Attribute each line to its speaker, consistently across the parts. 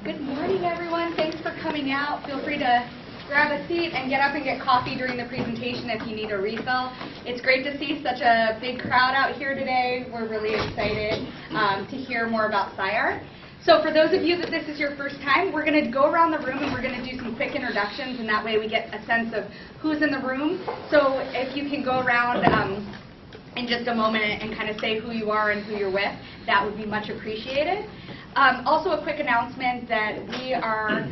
Speaker 1: Good morning, everyone. Thanks for coming out. Feel free to grab a seat and get up and get coffee during the presentation if you need a refill. It's great to see such a big crowd out here today. We're really excited to hear more about SciArt. So for those of you that this is your first time, we're going to go around the room and we're going to do some quick introductions, and that way we get a sense of who's in the room. So if you can go around in just a moment and kind of say who you are and who you're with, that would be much appreciated. Also a quick announcement that we are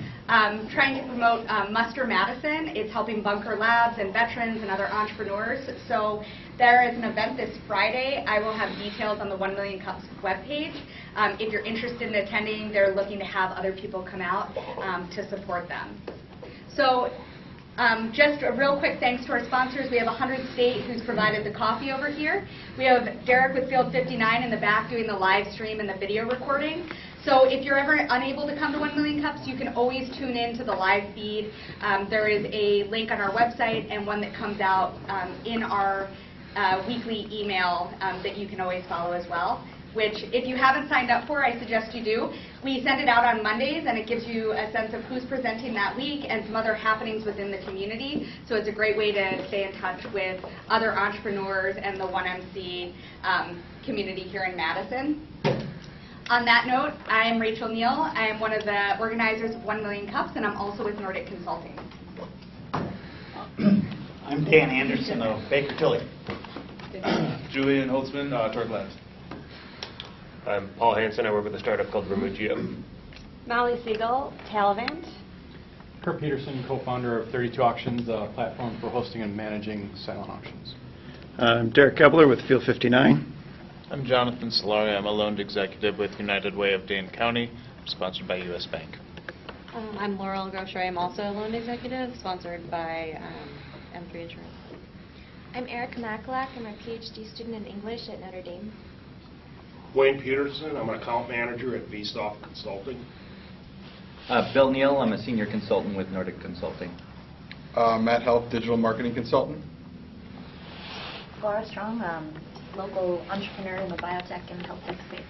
Speaker 1: trying to promote Muster Madison. It's helping bunker labs and veterans and other entrepreneurs. So there is an event this Friday. I will have details on the 1 Million Cups webpage. If you're interested in attending, they're looking to have other people come out to support them. So just a real quick thanks to our sponsors. We have 100 State who's provided the coffee over here. We have Derek with Field 59 in the back doing the live stream and the video recording. So if you're ever unable to come to 1 Million Cups, you can always tune in to the live feed. There is a link on our website and one that comes out in our weekly email that you can always follow as well, which if you haven't signed up for, I suggest you do. We send it out on Mondays, and it gives you a sense of who's presenting that week and some other happenings within the community. So it's a great way to stay in touch with other entrepreneurs and the 1MC community here in Madison. On that note, I am Rachel Neal. I am one of the organizers of 1 Million Cups, and I'm also with Nordic Consulting.
Speaker 2: I'm Dan Anderson of Baker Tilly.
Speaker 3: Julian Holtzman, Torque Labs.
Speaker 4: I'm Paul Hansen. I work with a startup called Remugio.
Speaker 5: Molly Siegel, Talavant.
Speaker 6: Kurt Peterson, co-founder of 32 Auctions, a platform for hosting and managing silent auctions.
Speaker 7: I'm Derek Kebler with Field 59.
Speaker 3: I'm Jonathan Solari. I'm a loaned executive with United Way of Dane County, sponsored by U.S. Bank.
Speaker 5: I'm Laurel Grocery. I'm also a loan executive, sponsored by M3 Insurance.
Speaker 8: I'm Erica Makalak. I'm a PhD student in English at Notre Dame.
Speaker 9: Wayne Peterson. I'm an account manager at VSoft Consulting.
Speaker 10: Bill Neal. I'm a senior consultant with Nordic Consulting.
Speaker 11: Matt Health, digital marketing consultant.
Speaker 12: Laura Strong, local entrepreneur in the biotech and health tech space.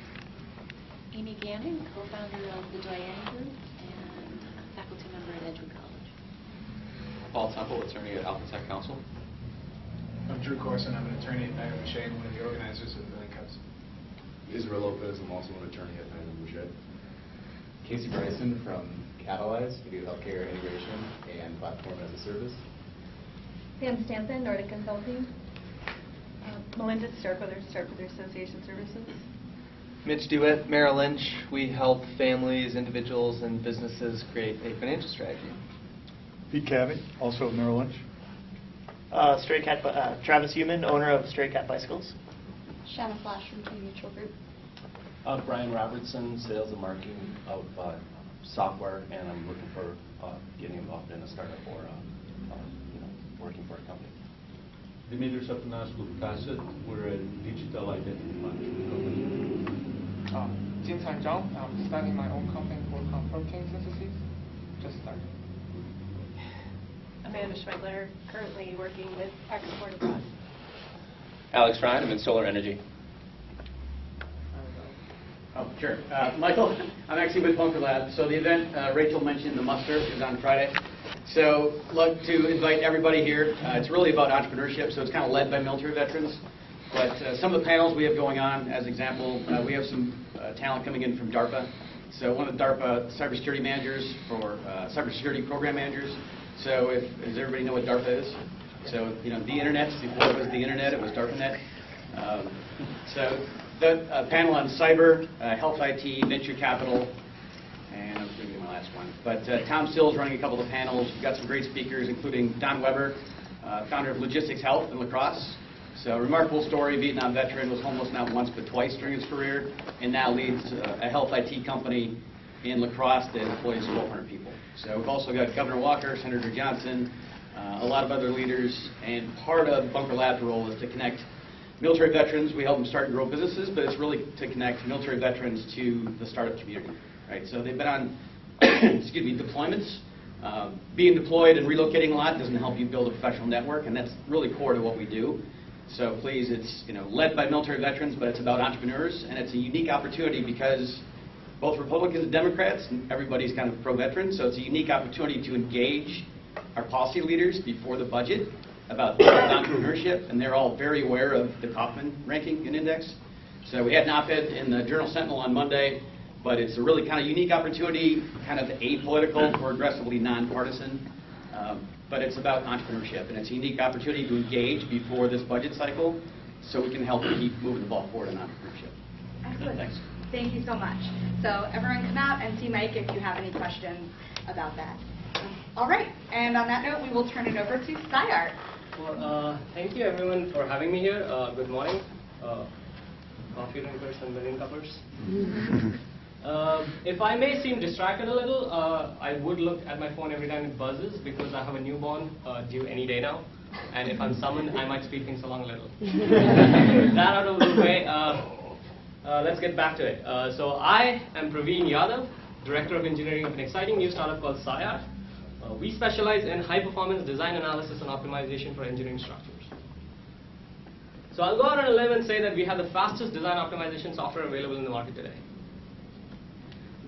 Speaker 13: Amy Gannon, co-founder of the Diane Group and faculty member at Edgewood College.
Speaker 14: Paul Temple, attorney at Alpha Tech Council.
Speaker 15: I'm Drew Corson. I'm an attorney at Bagger Boucher, one of the organizers of the Million Cups.
Speaker 16: Israel Lopez. I'm also an attorney at Bagger Boucher.
Speaker 17: Casey Bryson from Catalyze. We do healthcare integration and platform as a service.
Speaker 18: Pam Stanton, Nordic Consulting. Melinda Starkweather, Starkweather Association Services.
Speaker 19: Mitch Dewitt, Merrill Lynch. We help families, individuals, and businesses create a financial strategy.
Speaker 7: Pete Cavey, also of Merrill Lynch.
Speaker 20: Travis Human, owner of Stray Cat Bicycles.
Speaker 5: Shanna Flash from Key Mutual Group.
Speaker 3: Brian Robertson, sales and marketing of software, and I'm looking for getting involved in a startup or working for a company.
Speaker 2: Dimitri Sapnas with Cassette. We're a digital identity management company.
Speaker 15: Jin San Zhang. I'm starting my own company for protein synthesis. Just started.
Speaker 18: Amanda Schmeigler, currently working with Export Abroad.
Speaker 4: Alex Ryan, I'm in solar energy.
Speaker 19: Oh, sure. Michael, I'm actually with Bunker Lab. So the event Rachel mentioned, the muster, is on Friday. So love to invite everybody here. It's really about entrepreneurship, so it's kind of led by military veterans. But some of the panels we have going on, as example, we have some talent coming in from DARPA. So one of the DARPA cybersecurity managers for cybersecurity program managers. So does everybody know what DARPA is? So, the internet, before it was the internet, it was DARPANet. So the panel on cyber, health IT, venture capital, and I was going to do my last one. But Tom Still's running a couple of the panels. We've got some great speakers, including Don Weber, founder of Logistics Health in La Crosse. So remarkable story, Vietnam veteran, was homeless not once but twice during his career, and now leads a health IT company in La Crosse that employs 1,200 people. So we've also got Governor Walker, Senator Johnson, a lot of other leaders, and part of Bunker Lab's role is to connect military veterans. We help them start and grow businesses, but it's really to connect military veterans to the startup community, right? So they've been on, deployments. Being deployed and relocating a lot doesn't help you build a professional network, and that's really core to what we do. So please, it's led by military veterans, but it's about entrepreneurs, and it's a unique opportunity because both Republicans and Democrats, and everybody's kind of pro-veteran, so it's a unique opportunity to engage our policy leaders before the budget about entrepreneurship, and they're all very aware of the Kauffman ranking and index. So we had an op-ed in the Journal Sentinel on Monday, but it's a really kind of unique opportunity, kind of apolitical or aggressively nonpartisan, but it's about entrepreneurship, and it's a unique opportunity to engage before this budget cycle so we can help keep moving the ball forward on entrepreneurship.
Speaker 1: Excellent.
Speaker 19: Thanks.
Speaker 1: Thank you so much. So everyone come out and see Mike if you have any questions about that. All right, and on that note, we will turn it over to SciArt.
Speaker 21: Well, thank you everyone for having me here. Good morning. Coffee drinkers and million cuppers. If I may seem distracted a little, I would look at my phone every time it buzzes because I have a newborn due any day now. And if I'm summoned, I might speed things along a little. With that out of the way, let's get back to it. So I am Praveen Yadav, Director of Engineering of an exciting new startup called SciArt. We specialize in high-performance design analysis and optimization for engineering structures. So I'll go out on a limb and say that we have the fastest design optimization software available in the market today.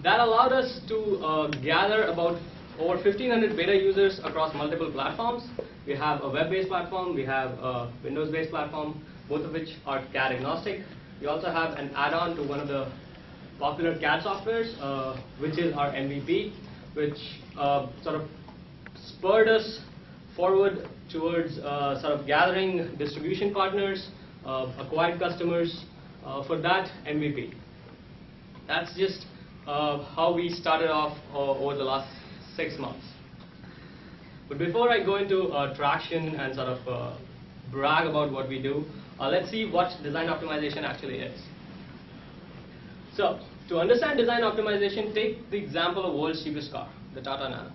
Speaker 21: That allowed us to gather about over 1,500 beta users across multiple platforms. We have a web-based platform, we have a Windows-based platform, both of which are CAD agnostic. We also have an add-on to one of the popular CAD softwares, which is our MVP, which sort of spurred us forward towards sort of gathering distribution partners, acquired customers for that MVP. That's just how we started off over the last 6 months. But before I go into traction and sort of brag about what we do, let's see what design optimization actually is. So, to understand design optimization, take the example of world's cheapest car, the Tata Nano.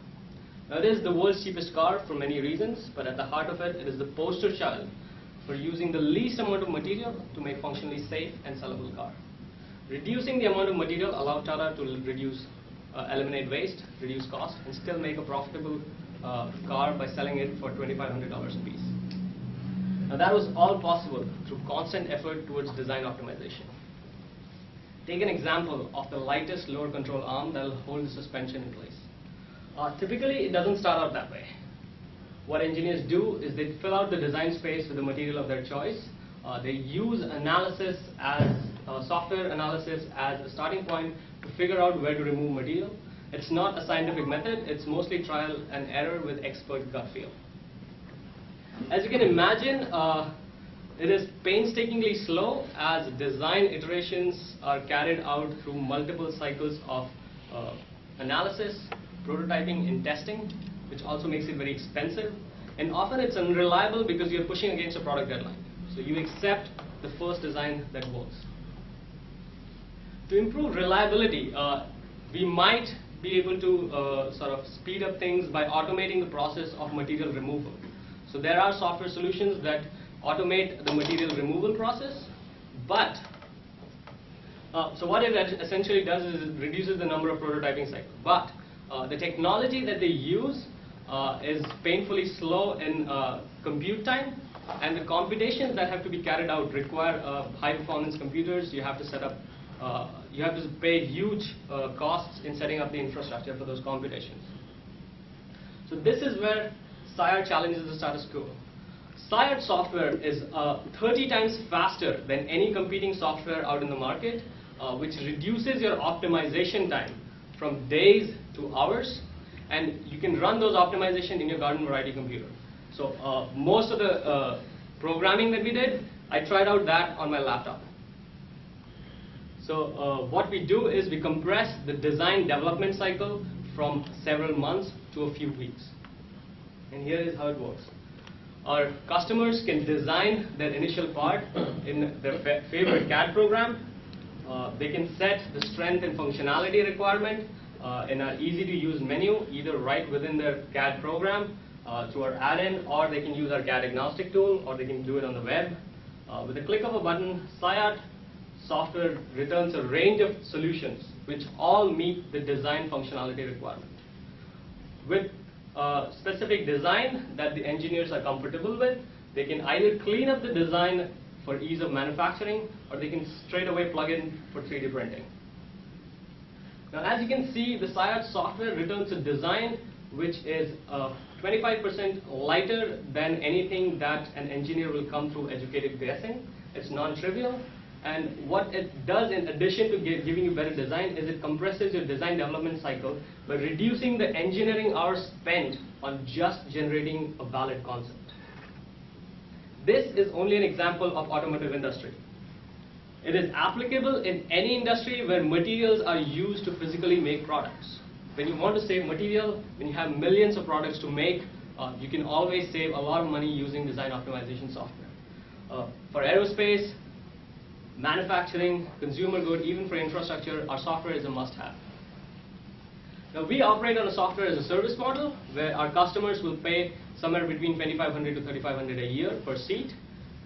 Speaker 21: Now, it is the world's cheapest car for many reasons, but at the heart of it, it is the poster child for using the least amount of material to make functionally safe and sellable car. Reducing the amount of material allowed Tata to eliminate waste, reduce cost, and still make a profitable car by selling it for $2,500 a piece. Now that was all possible through constant effort towards design optimization. Take an example of the lightest lower control arm that will hold the suspension in place. Typically, it doesn't start out that way. What engineers do is they fill out the design space with the material of their choice. They use analysis as software analysis as a starting point to figure out where to remove material. It's not a scientific method, it's mostly trial and error with expert gut feel. As you can imagine, it is painstakingly slow as design iterations are carried out through multiple cycles of analysis, prototyping, and testing, which also makes it very expensive. And often it's unreliable because you're pushing against a product deadline. So you accept the first design that works. To improve reliability, we might be able to sort of speed up things by automating the process of material removal. So there are software solutions that automate the material removal process, but so what it essentially does is it reduces the number of prototyping cycles. But the technology that they use is painfully slow in compute time, and the computations that have to be carried out require high performance computers. You have to set up, you have to pay huge costs in setting up the infrastructure for those computations. So this is where SciArt challenges the status quo. SciArt software is 30 times faster than any competing software out in the market, which reduces your optimization time from days to hours, and you can run those optimizations in your garden variety computer. So most of the programming that we did, I tried out that on my laptop. So what we do is we compress the design development cycle from several months to a few weeks. And here is how it works. Our customers can design their initial part in their favorite CAD program. They can set the strength and functionality requirement in an easy-to-use menu, either right within their CAD program through our add-in, or they can use our CAD agnostic tool, or they can do it on the web. With a click of a button, SciArt software returns a range of solutions which all meet the design functionality requirement. With specific design that the engineers are comfortable with, they can either clean up the design for ease of manufacturing, or they can straight away plug in for 3D printing. Now, as you can see, the SciArt software returns a design which is 25% lighter than anything that an engineer will come through educated guessing. It's non-trivial. And what it does in addition to giving you better design is it compresses your design development cycle by reducing the engineering hours spent on just generating a valid concept. This is only an example of automotive industry. It is applicable in any industry where materials are used to physically make products. When you want to save material, when you have millions of products to make, you can always save a lot of money using design optimization software. For aerospace, manufacturing, consumer good, even for infrastructure, our software is a must-have. Now, we operate on a software as a service model where our customers will pay somewhere between $2,500 to $3,500 a year per seat.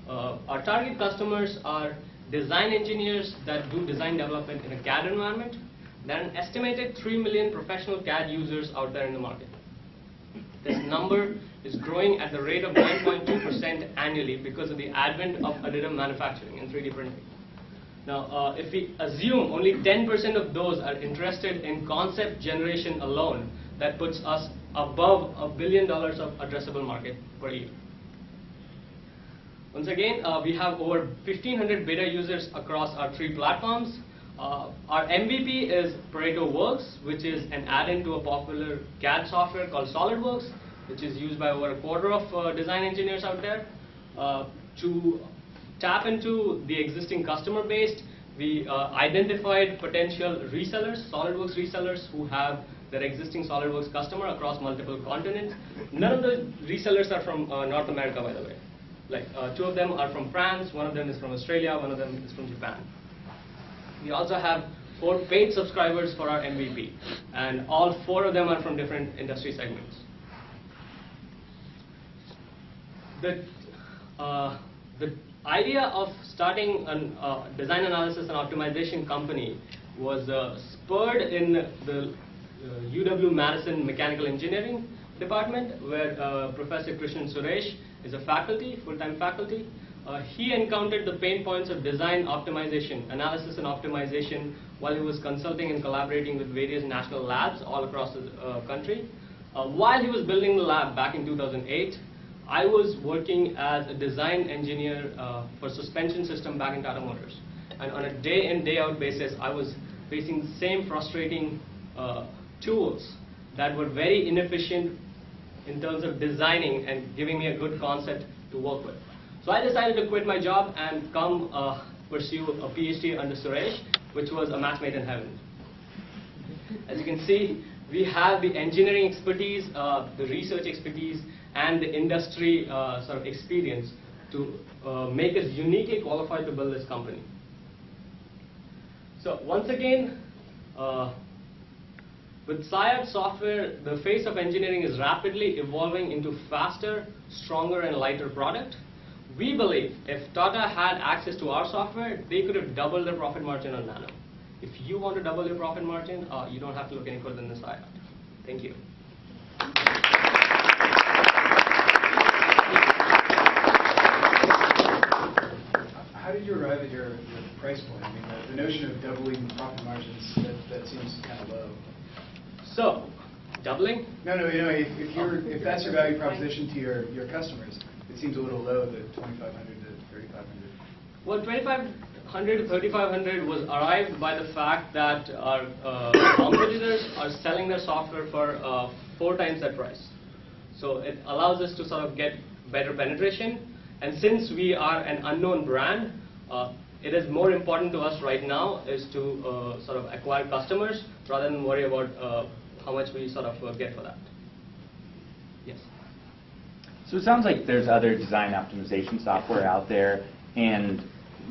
Speaker 21: Our target customers are design engineers that do design development in a CAD environment. There are an estimated 3 million professional CAD users out there in the market. This number is growing at the rate of 9.2% annually because of the advent of additive manufacturing and 3D printing. Now, if we assume only 10% of those are interested in concept generation alone, that puts us above $1 billion of addressable market per year. Once again, we have over 1,500 beta users across our 3 platforms. Our MVP is Pareto Works, which is an add-in to a popular CAD software called SolidWorks, which is used by over a quarter of design engineers out there. To tap into the existing customer base, we identified potential resellers, SolidWorks resellers, who have their existing SolidWorks customer across multiple continents. None of the resellers are from North America, by the way. Like 2 of them are from France, 1 of them is from Australia, 1 of them is from Japan. We also have 4 paid subscribers for our MVP, and all 4 of them are from different industry segments. The idea of starting a design analysis and optimization company was spurred in the UW Madison Mechanical Engineering department, where Professor Krishnan Suresh is a faculty, full-time faculty. He encountered the pain points of design optimization, analysis and optimization, while he was consulting and collaborating with various national labs all across the country. While he was building the lab back in 2008, I was working as a design engineer for suspension system back in Tata Motors. And on a day-in, day-out basis, I was facing the same frustrating tools that were very inefficient in terms of designing and giving me a good concept to work with. So I decided to quit my job and come pursue a PhD under Suresh, which was a match made in heaven. As you can see, we have the engineering expertise, the research expertise, and the industry sort of experience to make us uniquely qualified to build this company. So once again, with SciArt software, the face of engineering is rapidly evolving into faster, stronger, and lighter product. We believe if Tata had access to our software, they could have doubled their profit margin on Nano. If you want to double your profit margin, you don't have to look any further than SciArt. Thank you.
Speaker 6: How did you arrive at your price point? I mean, the notion of doubling profit margins, that seems kind of low.
Speaker 21: So, doubling?
Speaker 6: No, if that's your value proposition to your customers, it seems a little low, the $2,500 to $3,500.
Speaker 21: Well, $2,500 to $3,500 was arrived by the fact that our competitors are selling their software for 4 times that price. So it allows us to sort of get better penetration. And since we are an unknown brand, it is more important to us right now is to sort of acquire customers rather than worry about how much we sort of get for that. Yes.
Speaker 10: So it sounds like there's other design optimization software out there, and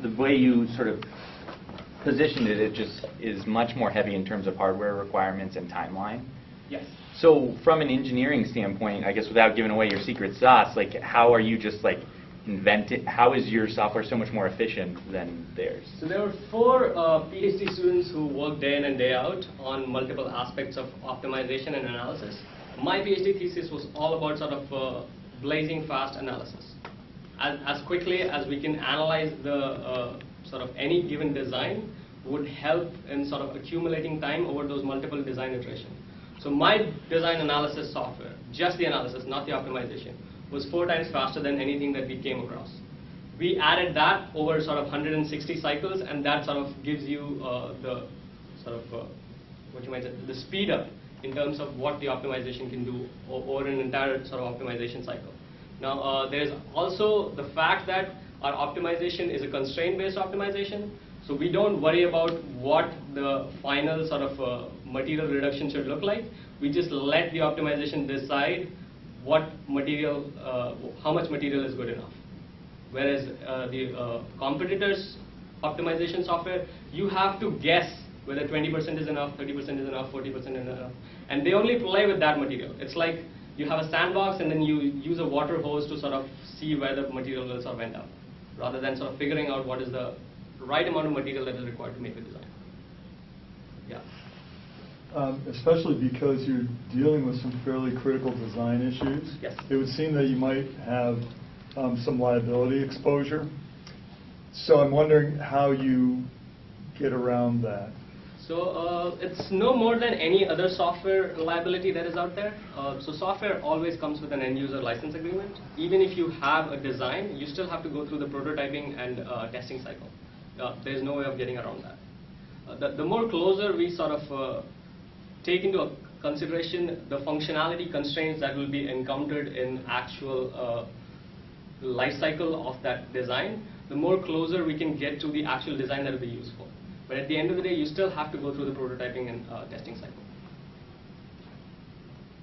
Speaker 10: the way you sort of positioned it, it just is much more heavy in terms of hardware requirements and timeline.
Speaker 21: Yes.
Speaker 10: So from an engineering standpoint, I guess without giving away your secret sauce, like how are you just like how is your software so much more efficient than theirs?
Speaker 21: So there were 4 PhD students who work day in and day out on multiple aspects of optimization and analysis. My PhD thesis was all about sort of blazing fast analysis. As quickly as we can analyze the sort of any given design would help in sort of accumulating time over those multiple design iterations. So my design analysis software, just the analysis, not the optimization, was 4 times faster than anything that we came across. We added that over sort of 160 cycles, and that sort of gives you the sort of what you might say, the speed up in terms of what the optimization can do over an entire sort of optimization cycle. Now, there's also the fact that our optimization is a constraint-based optimization, so we don't worry about what the final sort of material reduction should look like. We just let the optimization decide what material, how much material is good enough. Whereas the competitors' optimization software, you have to guess whether 20% is enough, 30% is enough, 40% is enough, and they only play with that material. It's like you have a sandbox and then you use a water hose to sort of see where the material will sort of end up, rather than sort of figuring out what is the right amount of material that is required to make the design. Yeah.
Speaker 7: Especially because you're dealing with some fairly critical design issues.
Speaker 21: Yes.
Speaker 7: It would seem that you might have some liability exposure. So I'm wondering how you get around that.
Speaker 21: So it's no more than any other software liability that is out there. So software always comes with an end user license agreement. Even if you have a design, you still have to go through the prototyping and testing cycle. There's no way of getting around that. The more closer we sort of take into consideration the functionality constraints that will be encountered in actual life cycle of that design, the more closer we can get to the actual design that will be useful. But at the end of the day, you still have to go through the prototyping and testing cycle.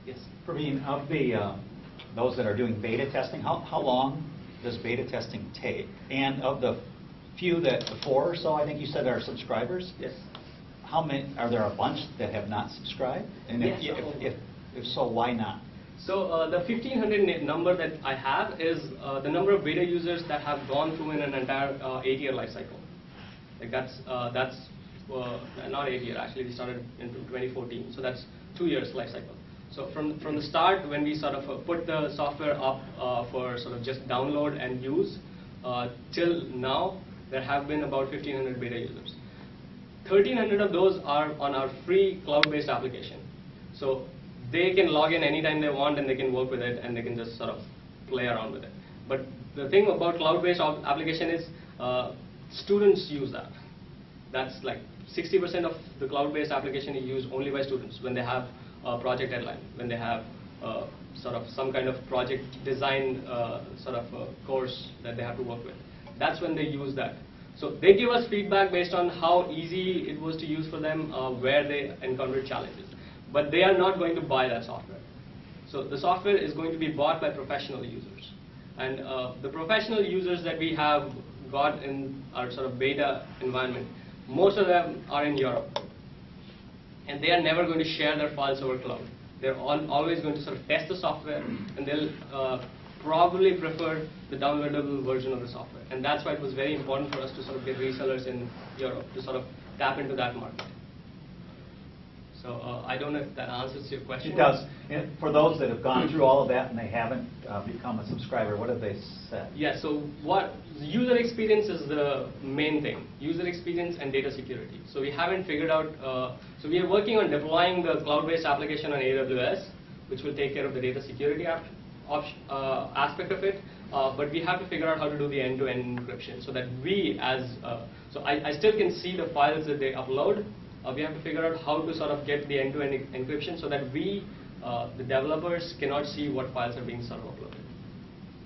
Speaker 21: Yes?
Speaker 8: Praveen, of the those that are doing beta testing, how long does beta testing take? And of the few the 4 or so, I think you said, are subscribers?
Speaker 21: Yes.
Speaker 8: How many, are there a bunch that have not subscribed? And
Speaker 21: Yes.
Speaker 8: if so, why not?
Speaker 21: So the 1500 number that I have is the number of beta users that have gone through in an entire 8-year life cycle. Like that's not 8 year, actually we started in 2014, so that's 2 years life cycle. So from the start, when we sort of put the software up for sort of just download and use, till now, there have been about 1500 beta users. 1300 of those are on our free cloud-based application. So they can log in anytime they want and they can work with it and they can just sort of play around with it. But the thing about cloud-based application is students use that. That's like 60% of the cloud-based application is used only by students when they have a project deadline, when they have sort of some kind of project design sort of course that they have to work with. That's when they use that. So they give us feedback based on how easy it was to use for them, where they encountered challenges. But they are not going to buy that software. So the software is going to be bought by professional users. And the professional users that we have got in our sort of beta environment, most of them are in Europe. And they are never going to share their files over cloud. They're always going to sort of test the software, and they'll probably prefer the downloadable version of the software. And that's why it was very important for us to sort of get resellers in Europe to sort of tap into that market. So I don't know if that answers your question.
Speaker 8: It does. And for those that have gone through all of that and they haven't become a subscriber, what have they said?
Speaker 21: Yeah, so what user experience is the main thing. User experience and data security. So we haven't figured out, so we are working on deploying the cloud-based application on AWS, which will take care of the data security aspect of it. But we have to figure out how to do the end-to-end encryption so that we as, so I still can see the files that they upload. We have to figure out how to sort of get the end-to-end encryption so that we, the developers, cannot see what files are being sort of uploaded.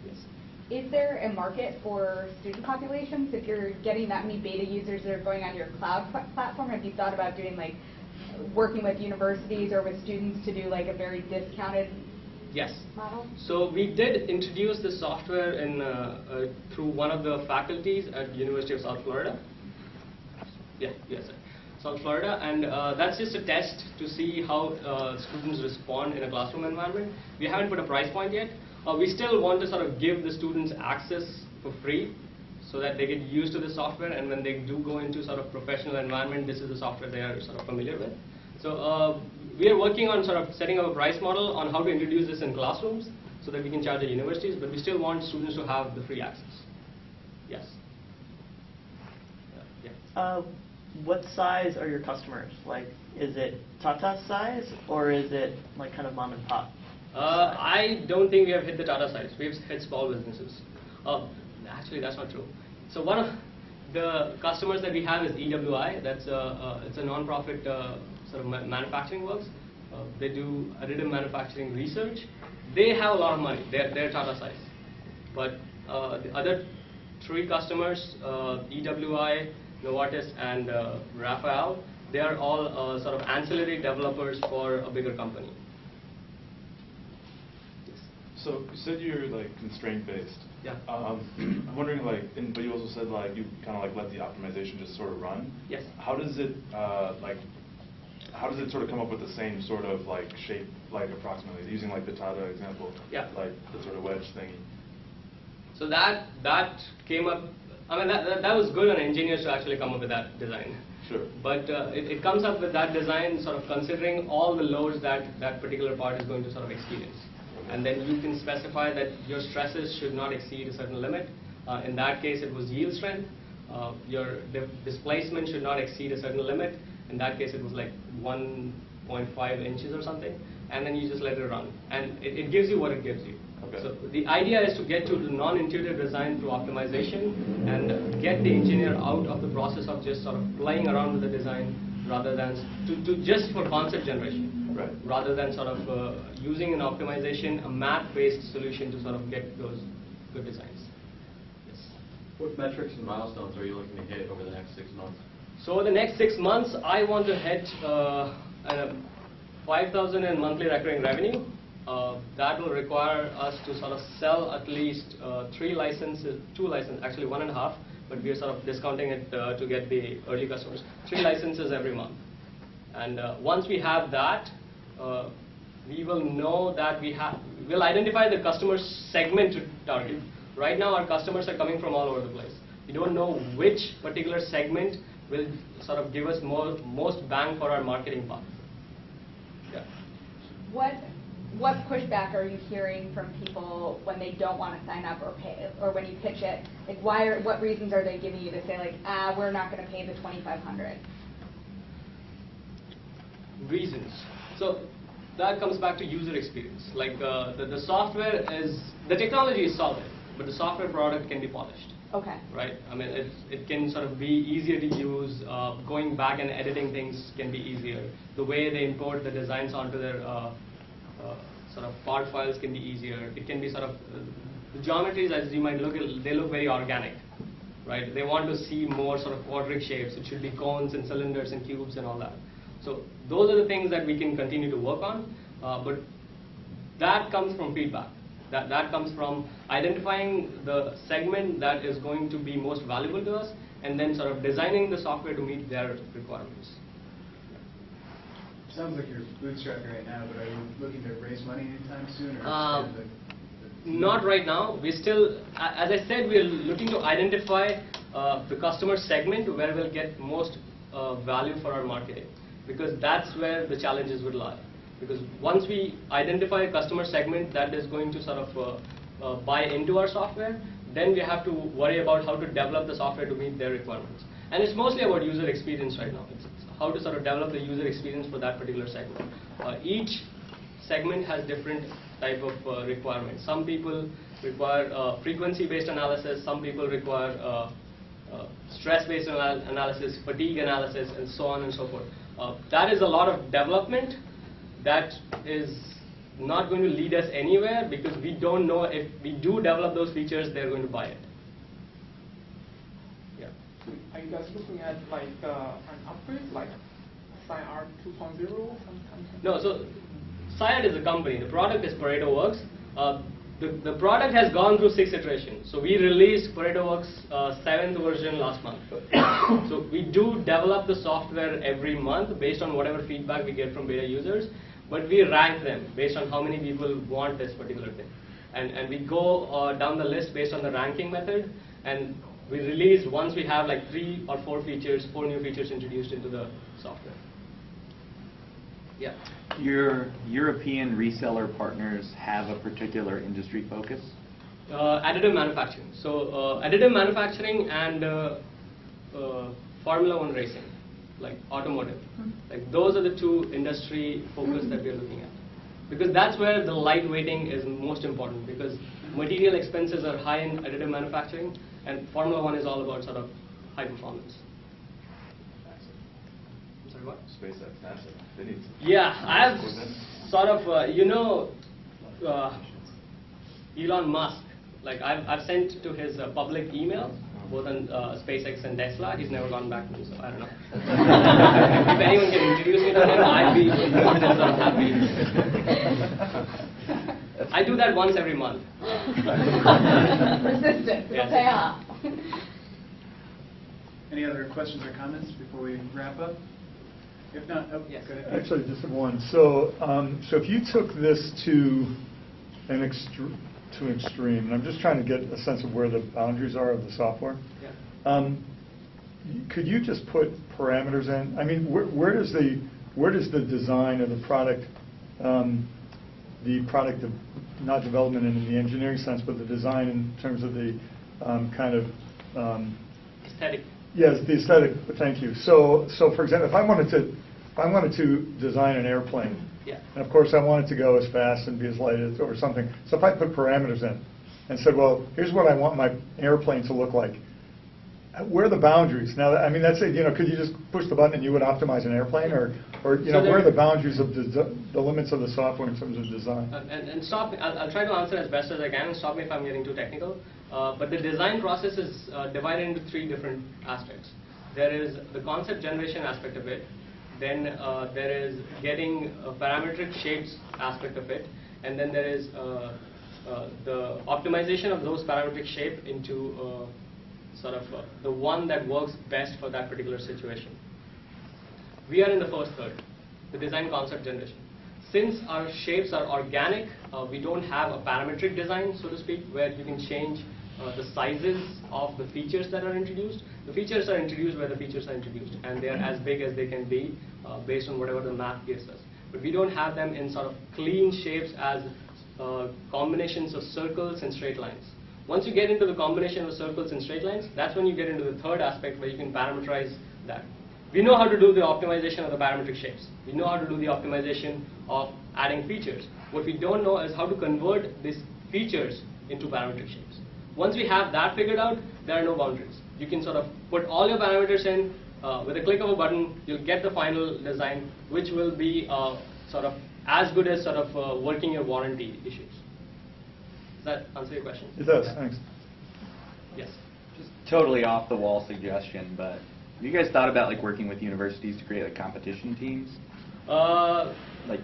Speaker 21: Yes.
Speaker 1: Is there a market for student populations? If you're getting that many beta users that are going on your cloud platform, have you thought about doing like working with universities or with students to do like a very discounted
Speaker 21: Yes.
Speaker 1: model?
Speaker 21: So we did introduce the software in through one of the faculties at University of South Florida. Yeah, yes, sir. South Florida, and that's just a test to see how students respond in a classroom environment. We haven't put a price point yet. We still want to sort of give the students access for free so that they get used to the software, and when they do go into sort of professional environment, this is the software they are sort of familiar with. So we are working on sort of setting up a price model on how to introduce this in classrooms so that we can charge the universities, but we still want students to have the free access. Yes.
Speaker 20: what size are your customers? Like, is it Tata size, or is it like kind of mom and pop?
Speaker 21: I don't think we have hit the Tata size. We've hit small businesses. Actually, that's not true. So one of the customers that we have is EWI. It's a non-profit sort of manufacturing works. They do additive manufacturing research. They have a lot of money. They're Tata size. But the other three customers, EWI, Novartis, and Rafael, they are all sort of ancillary developers for a bigger company.
Speaker 9: So you said you're like constraint based.
Speaker 21: Yeah.
Speaker 9: I'm wondering but you also said you kind of let the optimization just sort of run.
Speaker 21: Yes.
Speaker 9: How does it how does it sort of come up with the same sort of shape approximately using the Tata example?
Speaker 21: Yeah.
Speaker 9: The sort of wedge thingy.
Speaker 21: So that came up. I mean that was good on engineers to actually come up with that design.
Speaker 9: Sure.
Speaker 21: But it comes up with that design sort of considering all the loads that particular part is going to sort of experience. And then you can specify that your stresses should not exceed a certain limit. In that case, it was yield strength. Your displacement should not exceed a certain limit. In that case, it was 1.5 inches or something. And then you just let it run. And it gives you what it gives you.
Speaker 9: Okay.
Speaker 21: So the idea is to get to the non-intuitive design through optimization and get the engineer out of the process of just sort of playing around with the design rather than to just for concept generation.
Speaker 9: Right.
Speaker 21: Rather than sort of using an optimization, a math-based solution to sort of get those good designs. Yes.
Speaker 14: What metrics and milestones are you looking to hit over the next 6 months?
Speaker 21: So over the next 6 months, I want to hit 5,000 in monthly recurring revenue. That will require us to sort of sell at least 2 licenses, actually 1.5, but we are sort of discounting it to get the early customers. 3 licenses every month. And once we have that, we will know that we'll identify the customer segment to target. Right now, our customers are coming from all over the place. We don't know which particular segment will sort of give us most bang for our marketing path. Yeah.
Speaker 1: What pushback are you hearing from people when they don't want to sign up or pay, or when you pitch it? What reasons are they giving you to say we're not going to pay the $2,500?
Speaker 21: Reasons. So that comes back to user experience. The software the technology is solid, but the software product can be polished.
Speaker 1: Okay.
Speaker 21: Right? I mean, it can sort of be easier to use. Going back and editing things can be easier. The way they import the designs onto their sort of part files can be easier. It can be sort of the geometries, as you might look at, they look very organic. Right? They want to see more sort of quadratic shapes. It should be cones and cylinders and cubes and all that. So those are the things that we can continue to work on, but that comes from feedback. That comes from identifying the segment that is going to be most valuable to us, and then sort of designing the software to meet their requirements.
Speaker 6: Sounds like you're bootstrapping right now, but are you looking to raise money anytime soon, or
Speaker 21: not right now. We still, as I said, we are looking to identify the customer segment where we'll get most value for our marketing. Because that's where the challenges would lie. Because once we identify a customer segment that is going to sort of buy into our software, then we have to worry about how to develop the software to meet their requirements. And it's mostly about user experience right now. It's how to sort of develop the user experience for that particular segment. Each segment has different type of requirements. Some people require frequency-based analysis. Some people require stress-based analysis, fatigue analysis, and so on and so forth. That is a lot of development that is not going to lead us anywhere because we don't know if we do develop those features, they're going to buy it. Yeah.
Speaker 15: Are you guys looking at an upgrade, like SciArt 2.0 something?
Speaker 21: No, so SciArt is a company. The product is Pareto Works. The product has gone through 6 iterations. So we released Pareto Works 7th version last month. So we do develop the software every month based on whatever feedback we get from beta users, but we rank them based on how many people want this particular thing. And we go down the list based on the ranking method, and we release once we have 3 or 4 new features introduced into the software. Yeah.
Speaker 10: Your European reseller partners have a particular industry focus?
Speaker 21: Additive manufacturing. So additive manufacturing and Formula 1 racing. like automotive. Like those are the two industry focus that we're looking at. Because that's where the lightweighting is most important, because material expenses are high in additive manufacturing, and Formula One is all about sort of high performance. I'm sorry, what?
Speaker 9: SpaceX, NASA, they need some.
Speaker 21: Yeah, I have sort of, Elon Musk. Like I've sent to his public email, both on SpaceX and Tesla. He's never gone back to me, so I don't know. If anyone can introduce me to him, I'd be more than sort of happy. I do that once every month.
Speaker 1: Persistent.
Speaker 21: Yes.
Speaker 1: It'll pay off.
Speaker 6: Any other questions or comments before we wrap up? If not,
Speaker 1: yes.
Speaker 6: Go ahead.
Speaker 7: Actually, just one. So, so if you took this to an extreme, and I'm just trying to get a sense of where the boundaries are of the software.
Speaker 21: Yeah.
Speaker 7: Could you just put parameters in? I mean, where does the design of the product, not development in the engineering sense, but the design in terms of the kind of
Speaker 21: Aesthetic.
Speaker 7: Yes, the aesthetic. Thank you. So for example, if I wanted to design an airplane,
Speaker 21: yeah.
Speaker 7: and of course I want it to go as fast and be as light as or something. So if I put parameters in and said, well, here's what I want my airplane to look like. Where are the boundaries? Now, I mean, that's it. Could you just push the button and you would optimize an airplane, or where are the boundaries of the limits of the software in terms of design?
Speaker 21: And stop me. I'll try to answer as best as I can. Stop me if I'm getting too technical. But the design process is divided into three different aspects. There is the concept generation aspect of it. Then there is getting parametric shapes aspect of it, and then there is the optimization of those parametric shape into sort of the one that works best for that particular situation. We are in the first third, the design concept generation. Since our shapes are organic, we don't have a parametric design, so to speak, where you can change the sizes of the features that are introduced. The features are introduced where the features are introduced, and they are as big as they can be based on whatever the map gives us. But we don't have them in sort of clean shapes as combinations of circles and straight lines. Once you get into the combination of circles and straight lines, that's when you get into the third aspect where you can parameterize that. We know how to do the optimization of the parametric shapes. We know how to do the optimization of adding features. What we don't know is how to convert these features into parametric shapes. Once we have that figured out, there are no boundaries. You can sort of put all your parameters in, with a click of a button, you'll get the final design, which will be sort of as good as sort of working your warranty issues. Does that answer your question?
Speaker 7: It does, thanks.
Speaker 21: Yes.
Speaker 10: Just totally off the wall suggestion, but have you guys thought about like working with universities to create like competition teams? Like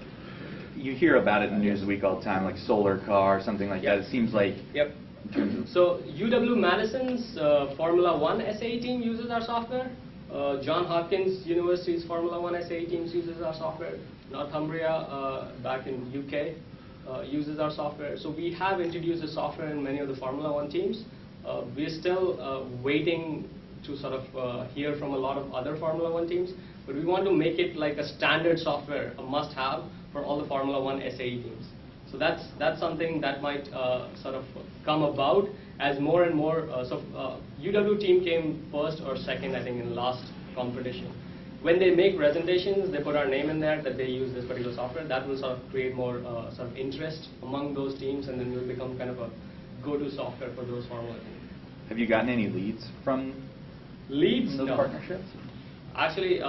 Speaker 10: you hear about it in Newsweek all the time, like solar car, something like that. It seems like.
Speaker 21: Yep. So UW Madison's Formula One SAE team uses our software. John Hopkins University's Formula One SAE team uses our software. Northumbria back in UK uses our software. So we have introduced the software in many of the Formula One teams. We're still waiting to sort of hear from a lot of other Formula One teams, but we want to make it like a standard software, a must-have for all the Formula One SAE teams. So that's something that might sort of come about as more and more. UW team came first or second, I think, in the last competition. When they make presentations, they put our name in there that they use this particular software. That will sort of create more sort of interest among those teams, and then we'll become kind of a go-to software for those Formula teams.
Speaker 10: Have you gotten any leads from
Speaker 21: those
Speaker 10: no. partnerships?
Speaker 21: Actually,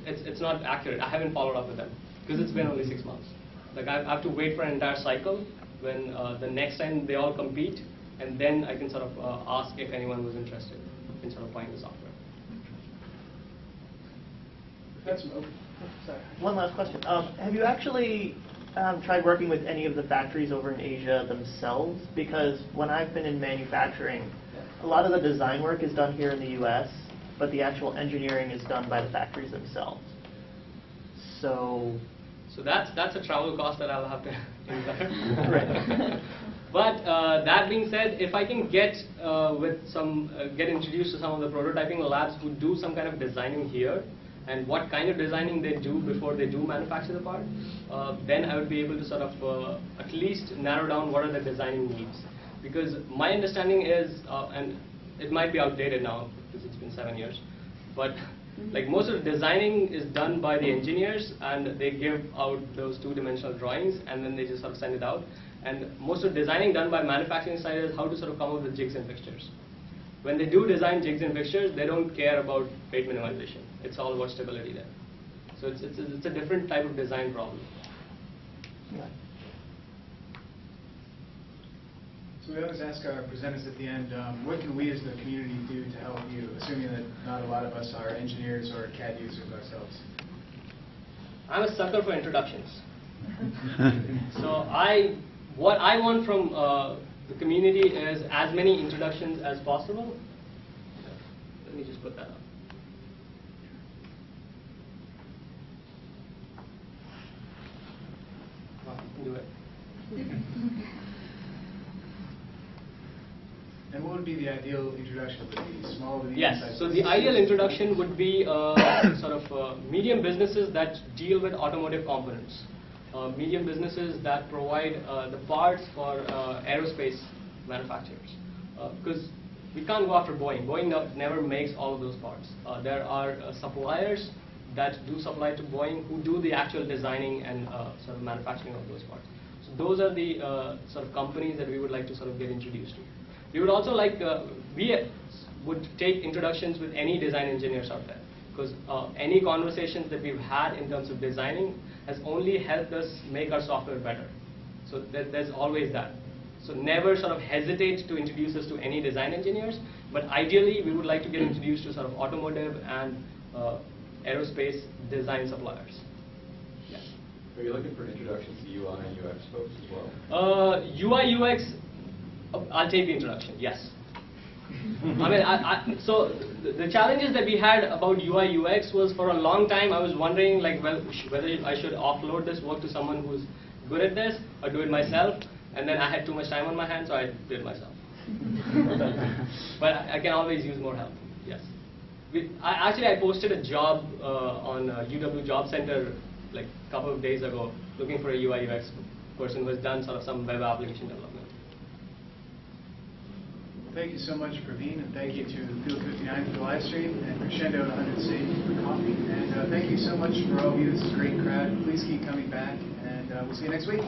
Speaker 21: it's not accurate. I haven't followed up with them because it's been only 6 months. Like I have to wait for an entire cycle when the next time they all compete, and then I can sort of ask if anyone was interested in sort of buying the software.
Speaker 20: One last question. Have you actually tried working with any of the factories over in Asia themselves? Because when I've been in manufacturing, a lot of the design work is done here in the U.S., but the actual engineering is done by the factories themselves. So
Speaker 21: that's a travel cost that I'll have to incur. But that being said, if I can get get introduced to some of the prototyping labs who do some kind of designing here, and what kind of designing they do before they do manufacture the part, then I would be able to sort of at least narrow down what are the designing needs. Because my understanding is, and it might be outdated now because it's been 7 years, but Like most of the designing is done by the engineers, and they give out those two-dimensional drawings, and then they just sort of send it out. And most of the designing done by manufacturing side is how to sort of come up with jigs and fixtures. When they do design jigs and fixtures, they don't care about weight minimization. It's all about stability there. So it's a different type of design problem.
Speaker 6: So we always ask our presenters at the end, what can we as the community do to help you, assuming that not a lot of us are engineers or CAD users ourselves?
Speaker 21: I'm a sucker for introductions. So what I want from the community is as many introductions as possible. Let me just put that up. Do it.
Speaker 6: And what would be the ideal introduction? Would it be small, medium
Speaker 21: Yes,
Speaker 6: sized
Speaker 21: so the
Speaker 6: businesses?
Speaker 21: ideal introduction would be sort of medium businesses that deal with automotive components. Medium businesses that provide the parts for aerospace manufacturers. Because we can't go after Boeing. Boeing never makes all of those parts. There are suppliers that do supply to Boeing who do the actual designing and sort of manufacturing of those parts. So those are the sort of companies that we would like to sort of get introduced to. We would also like, we would take introductions with any design engineers out there, because any conversations that we've had in terms of designing has only helped us make our software better. So there's always that. So never sort of hesitate to introduce us to any design engineers, but ideally we would like to get introduced to sort of automotive and aerospace design suppliers. Yeah.
Speaker 14: Are you looking for introductions to UI and UX folks as well?
Speaker 21: UI, UX, I'll take the introduction, yes. I mean, so the challenges that we had about UI, UX was for a long time I was wondering like, well, whether I should offload this work to someone who's good at this or do it myself. And then I had too much time on my hands, so I did it myself. But I can always use more help, yes. I posted a job on UW Job Center like a couple of days ago looking for a UI UX person who has done sort of some web application development.
Speaker 6: Thank you so much, Praveen, and thank you to Field 59 for the live stream, and Crescendo at 100 City for coffee. And thank you so much for all of you. This is a great crowd. Please keep coming back, and we'll see you next week.